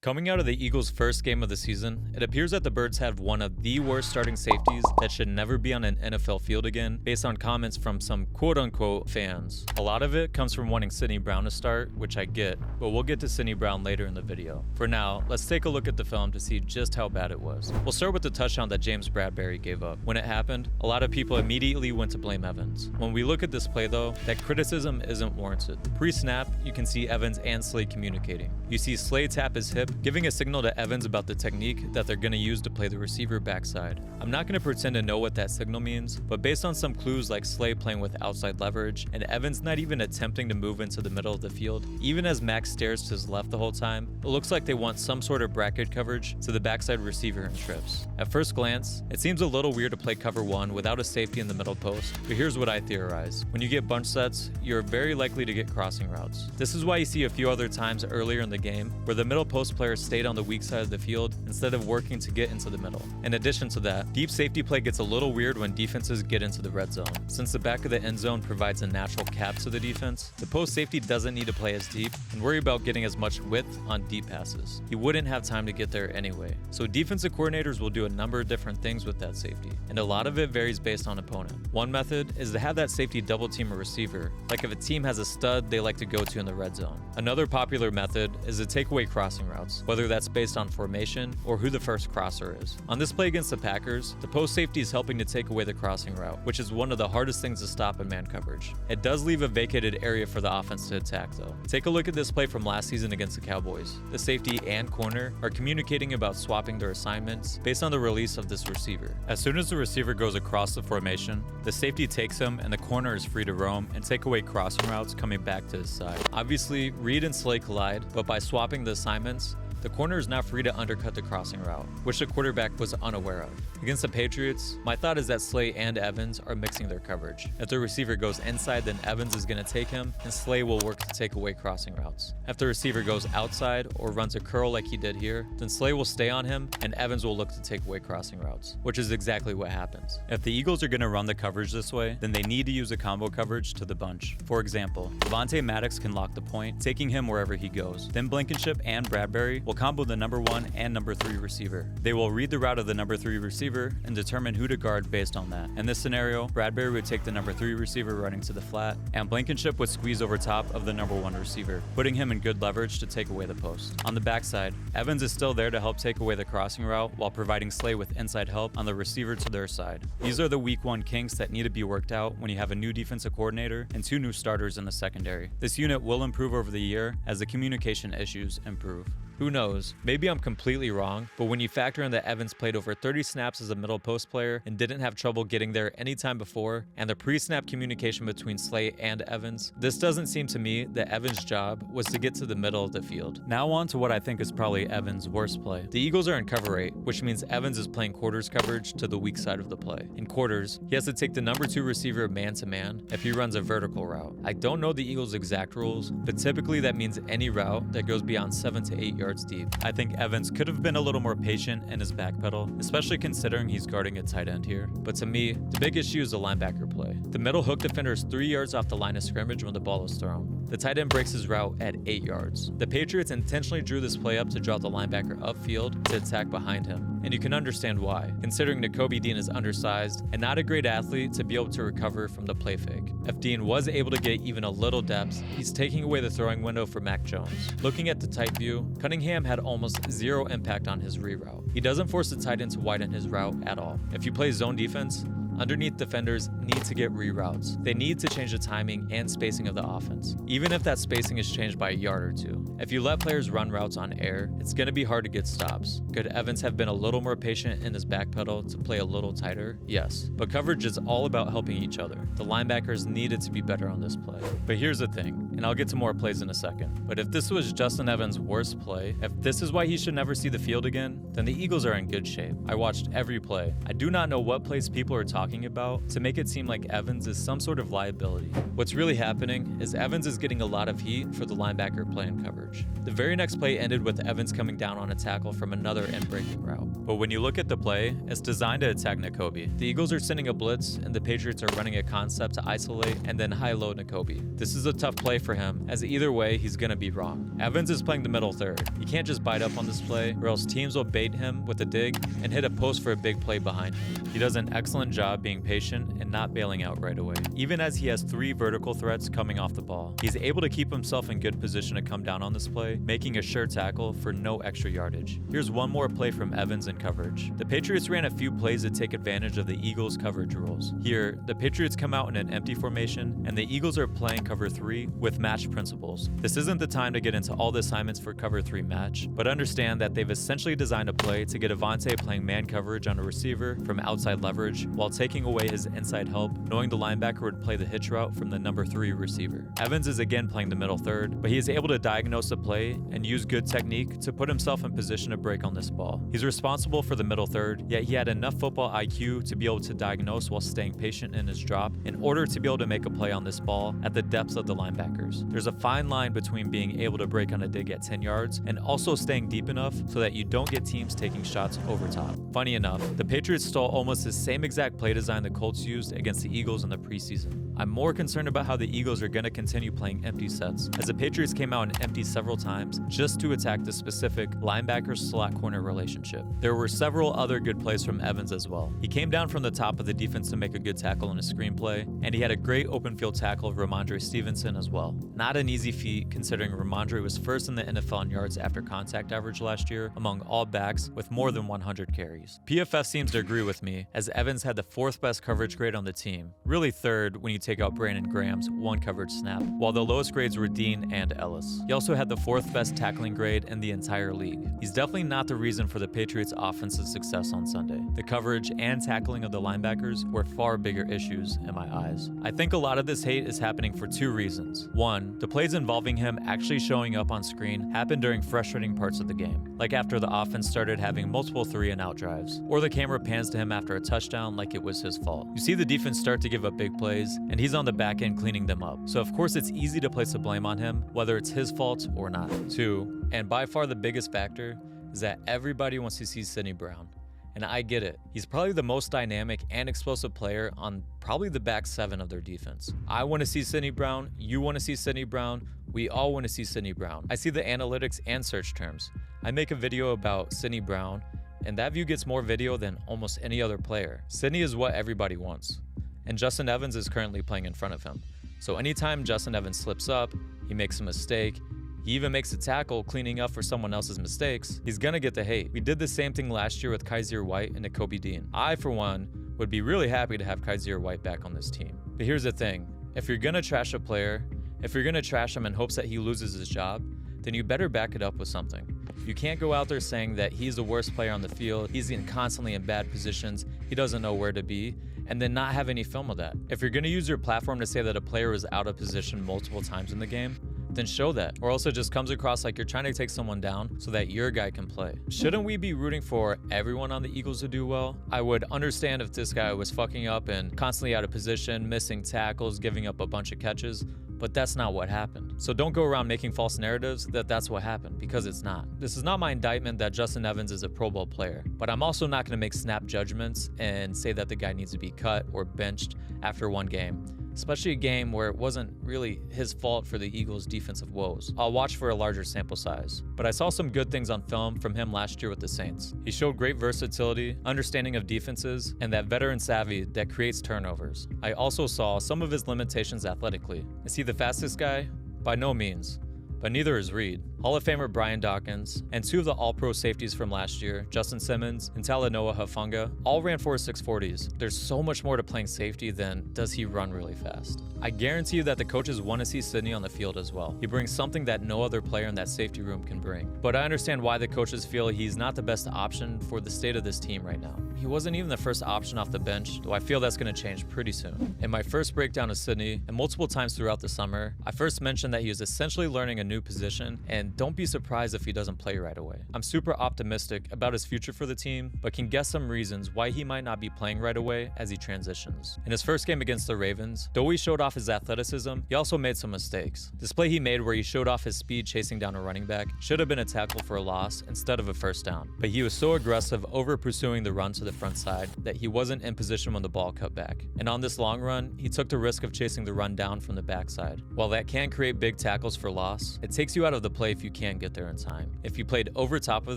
Coming out of the Eagles' first game of the season, it appears that the Birds have one of the worst starting safeties that should never be on an NFL field again, based on comments from some quote-unquote fans. A lot of it comes from wanting Sidney Brown to start, which I get, but we'll get to Sidney Brown later in the video. For now, let's take a look at the film to see just how bad it was. We'll start with the touchdown that James Bradberry gave up. When it happened, a lot of people immediately went to blame Evans. When we look at this play though, that criticism isn't warranted. Pre-snap, you can see Evans and Slay communicating. You see Slay tap his hip, giving a signal to Evans about the technique that they're going to use to play the receiver backside. I'm not going to pretend to know what that signal means, but based on some clues like Slay playing with outside leverage and Evans not even attempting to move into the middle of the field, even as Max stares to his left the whole time, it looks like they want some sort of bracket coverage to the backside receiver and trips. At first glance, it seems a little weird to play cover one without a safety in the middle post, but here's what I theorize. When you get bunch sets, you're very likely to get crossing routes. This is why you see a few other times earlier in the game where the middle post player stayed on the weak side of the field instead of working to get into the middle. In addition to that, deep safety play gets a little weird when defenses get into the red zone. Since the back of the end zone provides a natural cap to the defense, the post safety doesn't need to play as deep and worry about getting as much width on deep passes. He wouldn't have time to get there anyway. So defensive coordinators will do a number of different things with that safety, and a lot of it varies based on opponent. One method is to have that safety double team a receiver, like if a team has a stud they like to go to in the red zone. Another popular method is to take away crossing routes, whether that's based on formation or who the first crosser is. On this play against the Packers, the post safety is helping to take away the crossing route, which is one of the hardest things to stop in man coverage. It does leave a vacated area for the offense to attack though. Take a look at this play from last season against the Cowboys. The safety and corner are communicating about swapping their assignments based on the release of this receiver. As soon as the receiver goes across the formation, the safety takes him and the corner is free to roam and take away crossing routes coming back to his side. Obviously, Reed and Slay collide, but by swapping the assignments, the corner is now free to undercut the crossing route, which the quarterback was unaware of. Against the Patriots, my thought is that Slay and Evans are mixing their coverage. If the receiver goes inside, then Evans is going to take him, and Slay will work to take away crossing routes. If the receiver goes outside or runs a curl like he did here, then Slay will stay on him, and Evans will look to take away crossing routes, which is exactly what happens. If the Eagles are going to run the coverage this way, then they need to use a combo coverage to the bunch. For example, Devontae Maddox can lock the point, taking him wherever he goes. Then Blankenship and Bradberry will combo the number 1 and number 3 receiver. They will read the route of the number 3 receiver and determine who to guard based on that. In this scenario, Bradberry would take the number 3 receiver running to the flat, and Blankenship would squeeze over top of the number 1 receiver, putting him in good leverage to take away the post. On the backside, Evans is still there to help take away the crossing route while providing Slay with inside help on the receiver to their side. These are the week 1 kinks that need to be worked out when you have a new defensive coordinator and 2 new starters in the secondary. This unit will improve over the year as the communication issues improve. Who knows? Maybe I'm completely wrong, but when you factor in that Evans played over 30 snaps as a middle post player and didn't have trouble getting there anytime before, and the pre-snap communication between Slay and Evans, this doesn't seem to me that Evans' job was to get to the middle of the field. Now on to what I think is probably Evans' worst play. The Eagles are in cover 8, which means Evans is playing quarters coverage to the weak side of the play. In quarters, he has to take the number 2 receiver man-to-man if he runs a vertical route. I don't know the Eagles' exact rules, but typically that means any route that goes beyond 7 to 8 yards deep. I think Evans could have been a little more patient in his backpedal, especially considering he's guarding a tight end here. But to me, the big issue is the linebacker play. The middle hook defender is 3 yards off the line of scrimmage when the ball is thrown. The tight end breaks his route at 8 yards. The Patriots intentionally drew this play up to draw the linebacker upfield to attack behind him, and you can understand why, considering Nakobe Dean is undersized and not a great athlete to be able to recover from the play fake. If Dean was able to get even a little depth, he's taking away the throwing window for Mac Jones. Looking at the tight view, Cunningham had almost zero impact on his reroute. He doesn't force the tight end to widen his route at all. If you play zone defense, underneath defenders need to get reroutes. They need to change the timing and spacing of the offense, even if that spacing is changed by a yard or 2. If you let players run routes on air, it's going to be hard to get stops. Could Evans have been a little more patient in his backpedal to play a little tighter? Yes, but coverage is all about helping each other. The linebackers needed to be better on this play. But here's the thing, and I'll get to more plays in a second, but if this was Justin Evans' worst play, if this is why he should never see the field again, then the Eagles are in good shape. I watched every play. I do not know what plays people are talking about to make it seem like Evans is some sort of liability. What's really happening is Evans is getting a lot of heat for the linebacker play in coverage. coverage. The very next play ended with Evans coming down on a tackle from another end-breaking route. But when you look at the play, it's designed to attack Nakobe. The Eagles are sending a blitz, and the Patriots are running a concept to isolate and then high-low Nakobe. This is a tough play for him, as either way, he's gonna be wrong. Evans is playing the middle third. He can't just bite up on this play, or else teams will bait him with a dig and hit a post for a big play behind him. He does an excellent job being patient and not bailing out right away. Even as he has 3 vertical threats coming off the ball, he's able to keep himself in good position to come down on this play, making a sure tackle for no extra yardage. Here's one more play from Evans in coverage. The Patriots ran a few plays to take advantage of the Eagles' coverage rules. Here, the Patriots come out in an empty formation, and the Eagles are playing cover 3 with match principles. This isn't the time to get into all the assignments for cover 3 match, but understand that they've essentially designed a play to get Avonte playing man coverage on a receiver from outside leverage while taking away his inside help, knowing the linebacker would play the hitch route from the number 3 receiver. Evans is again playing the middle third, but he is able to diagnose the play and use good technique to put himself in position to break on this ball. He's responsible for the middle third, yet he had enough football IQ to be able to diagnose while staying patient in his drop in order to be able to make a play on this ball at the depths of the linebackers. There's a fine line between being able to break on a dig at 10 yards and also staying deep enough so that you don't get teams taking shots over top. Funny enough, the Patriots stole almost the same exact play design the Colts used against the Eagles in the preseason. I'm more concerned about how the Eagles are going to continue playing empty sets, as the Patriots came out and empty several times just to attack the specific linebacker-slot corner relationship. There were several other good plays from Evans as well. He came down from the top of the defense to make a good tackle in a screenplay, and he had a great open field tackle of Ramondre Stevenson as well. Not an easy feat considering Ramondre was first in the NFL in yards after contact average last year among all backs with more than 100 carries. PFF seems to agree with me, as Evans had the 4th best coverage grade on the team, really 3rd when you take out Brandon Graham's 1 coverage snap, while the lowest grades were Dean and Ellis. He also had the 4th best tackling grade in the entire league. He's definitely not the reason for the Patriots' offensive success on Sunday. The coverage and tackling of the linebackers were far bigger issues in my eyes. I think a lot of this hate is happening for 2 reasons. 1, the plays involving him actually showing up on screen happened during frustrating parts of the game, like after the offense started having multiple 3-and-out drives, or the camera pans to him after a touchdown like it was his fault. You see the defense start to give up big plays, and he's on the back end cleaning them up. So of course it's easy to place the blame on him, whether it's his fault or not. 2, and by far the biggest factor, is that everybody wants to see Sidney Brown. And I get it. He's probably the most dynamic and explosive player on probably the back 7 of their defense. I want to see Sidney Brown. You want to see Sidney Brown. We all want to see Sidney Brown. I see the analytics and search terms. I make a video about Sidney Brown, and that view gets more video than almost any other player. Sidney is what everybody wants. And Justin Evans is currently playing in front of him. So anytime Justin Evans slips up, he makes a mistake, he even makes a tackle cleaning up for someone else's mistakes, he's gonna get the hate. We did the same thing last year with Kaiser White and Nakobe Dean. I, for one, would be really happy to have Kaiser White back on this team. But here's the thing, if you're gonna trash a player, if you're gonna trash him in hopes that he loses his job, then you better back it up with something. You can't go out there saying that he's the worst player on the field, he's constantly in bad positions, he doesn't know where to be, and then not have any film of that. If you're gonna use your platform to say that a player is out of position multiple times in the game, then show that. Or else it just comes across like you're trying to take someone down so that your guy can play. Shouldn't we be rooting for everyone on the Eagles to do well? I would understand if this guy was fucking up and constantly out of position, missing tackles, giving up a bunch of catches, but that's not what happened. So don't go around making false narratives that that's what happened, because it's not. This is not my indictment that Justin Evans is a Pro Bowl player, but I'm also not gonna make snap judgments and say that the guy needs to be cut or benched after one game, especially a game where it wasn't really his fault for the Eagles' defensive woes. I'll watch for a larger sample size, but I saw some good things on film from him last year with the Saints. He showed great versatility, understanding of defenses, and that veteran savvy that creates turnovers. I also saw some of his limitations athletically. Is he the fastest guy? By no means. But neither is Reed. Hall of Famer Brian Dawkins, and 2 of the All-Pro safeties from last year, Justin Simmons and Talanoa Hufanga, all ran for 640s. There's so much more to playing safety than does he run really fast. I guarantee you that the coaches want to see Sidney on the field as well. He brings something that no other player in that safety room can bring. But I understand why the coaches feel he's not the best option for the state of this team right now. He wasn't even the first option off the bench, though I feel that's going to change pretty soon. In my first breakdown of Sidney, and multiple times throughout the summer, I first mentioned that he was essentially learning a new position, and don't be surprised if he doesn't play right away. I'm super optimistic about his future for the team, but can guess some reasons why he might not be playing right away as he transitions. In his first game against the Ravens, though he showed off his athleticism, he also made some mistakes. This play he made where he showed off his speed chasing down a running back should have been a tackle for a loss instead of a first down, but he was so aggressive over pursuing the run to the front side that he wasn't in position when the ball cut back. And on this long run, he took the risk of chasing the run down from the backside. While that can create big tackles for loss, it takes you out of the play if you can't get there in time. If he played over top of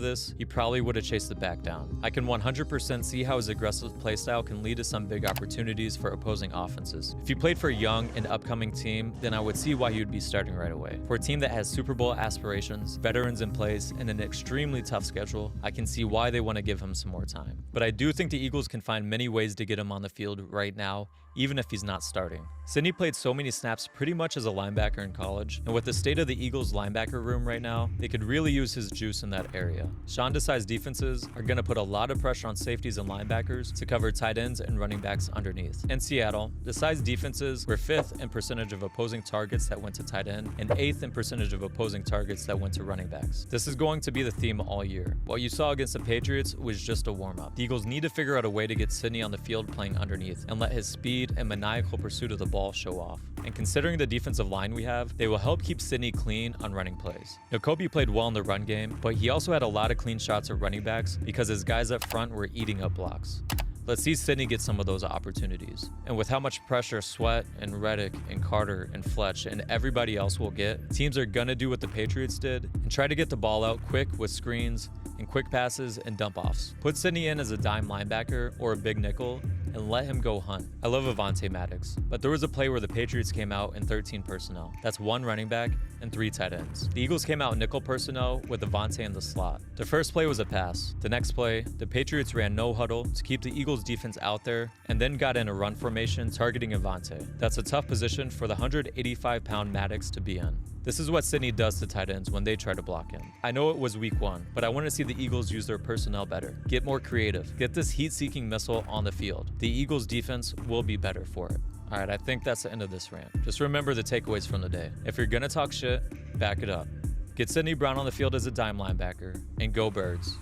this, he probably would have chased the back down. I can 100% see how his aggressive playstyle can lead to some big opportunities for opposing offenses. If he played for a young and upcoming team, then I would see why he would be starting right away. For a team that has Super Bowl aspirations, veterans in place, and an extremely tough schedule, I can see why they want to give him some more time. But I do think the Eagles can find many ways to get him on the field right now, even if he's not starting. Sidney played so many snaps pretty much as a linebacker in college, and with the state of the Eagles linebacker room right now, they could really use his juice in that area. Sean Desai's defenses are going to put a lot of pressure on safeties and linebackers to cover tight ends and running backs underneath. In Seattle, Desai's defenses were 5th in percentage of opposing targets that went to tight end and 8th in percentage of opposing targets that went to running backs. This is going to be the theme all year. What you saw against the Patriots was just a warm-up. The Eagles need to figure out a way to get Sidney on the field playing underneath and let his speed and maniacal pursuit of the ball show off. And considering the defensive line we have, they will help keep Sidney clean on running plays. Nakobe played well in the run game, but he also had a lot of clean shots at running backs because his guys up front were eating up blocks. Let's see Sidney get some of those opportunities. And with how much pressure Sweat and Reddick and Carter and Fletch and everybody else will get, teams are gonna do what the Patriots did and try to get the ball out quick with screens and quick passes and dump-offs. Put Sidney in as a dime linebacker or a big nickel and let him go hunt. I love Avonte Maddox, but there was a play where the Patriots came out in 13 personnel. That's 1 running back and 3 tight ends. The Eagles came out nickel personnel with Avonte in the slot. The first play was a pass. The next play, the Patriots ran no huddle to keep the Eagles defense out there and then got in a run formation targeting Avonte. That's a tough position for the 185-pound Maddox to be in. This is what Sidney does to tight ends when they try to block him. I know it was week 1, but I want to see the Eagles use their personnel better. Get more creative. Get this heat-seeking missile on the field. The Eagles defense will be better for it. All right, I think that's the end of this rant. Just remember the takeaways from the day. If you're gonna talk shit, back it up. Get Sidney Brown on the field as a dime linebacker, and go Birds.